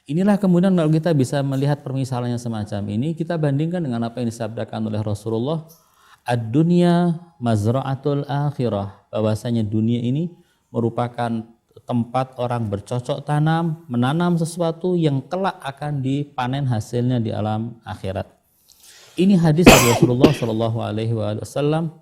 Inilah kemudian kalau kita bisa melihat permisalannya semacam ini, kita bandingkan dengan apa yang disabdakan oleh Rasulullah, ad-dunya mazra'atul akhirah, bahwasanya dunia ini merupakan tempat orang bercocok tanam, menanam sesuatu yang kelak akan dipanen hasilnya di alam akhirat. Ini hadis dari Rasulullah Shallallahu Alaihi Wasallam,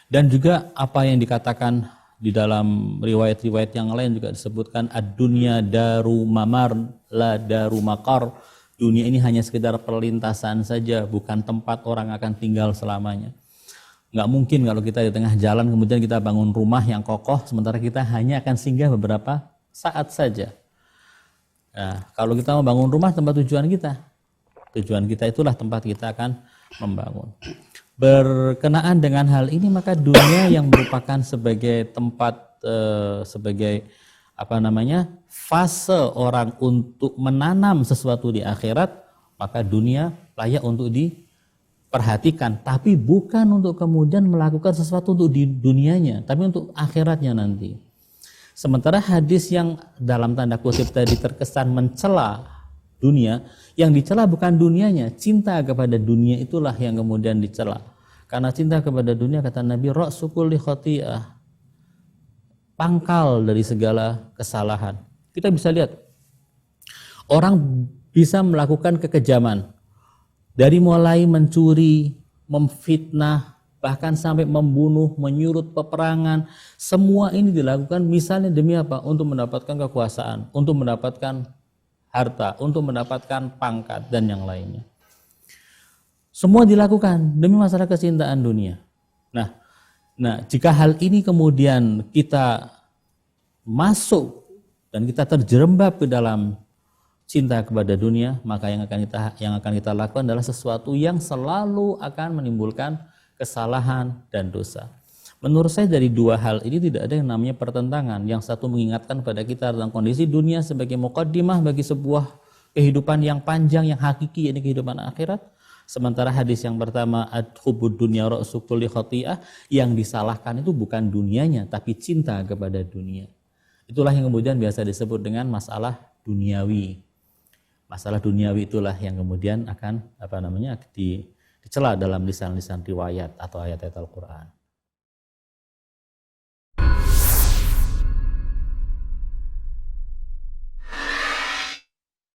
dan juga apa yang dikatakan di dalam riwayat-riwayat yang lain juga disebutkan ad-dunya daru mamar la daru makar. Dunia ini hanya sekedar perlintasan saja, bukan tempat orang akan tinggal selamanya. Nggak mungkin kalau kita di tengah jalan kemudian kita bangun rumah yang kokoh sementara kita hanya akan singgah beberapa saat saja. Nah, kalau kita mau bangun rumah, tempat tujuan kita itulah tempat kita akan membangun. Berkenaan dengan hal ini, maka dunia yang merupakan sebagai tempat sebagai fase orang untuk menanam sesuatu di akhirat, maka dunia layak untuk diperhatikan, tapi bukan untuk kemudian melakukan sesuatu untuk di dunianya, tapi untuk akhiratnya nanti. Sementara hadis yang dalam tanda kutip tadi terkesan mencela dunia, yang dicela bukan dunianya, cinta kepada dunia itulah yang kemudian dicela. Karena cinta kepada dunia, kata Nabi, ra'su kulli khati'ah, pangkal dari segala kesalahan. Kita bisa lihat, orang bisa melakukan kekejaman, dari mulai mencuri, memfitnah, bahkan sampai membunuh, menyurut peperangan, semua ini dilakukan misalnya demi apa? Untuk mendapatkan kekuasaan, untuk mendapatkan harta, untuk mendapatkan pangkat dan yang lainnya. Semua dilakukan demi masalah kecintaan dunia. Nah, jika hal ini kemudian kita masuk dan kita terjerembab ke dalam cinta kepada dunia, maka yang akan kita lakukan adalah sesuatu yang selalu akan menimbulkan kesalahan dan dosa. Menurut saya dari dua hal ini tidak ada yang namanya pertentangan. Yang satu mengingatkan pada kita tentang kondisi dunia sebagai muqaddimah bagi sebuah kehidupan yang panjang, yang hakiki, yaitu kehidupan akhirat. Sementara hadis yang pertama, ad-hubbud dunya ra'su kulli khati'ah, yang disalahkan itu bukan dunianya, tapi cinta kepada dunia. Itulah yang kemudian biasa disebut dengan masalah duniawi. Masalah duniawi itulah yang kemudian akan dicela dalam lisan-lisan riwayat atau ayat-ayat Al-Quran.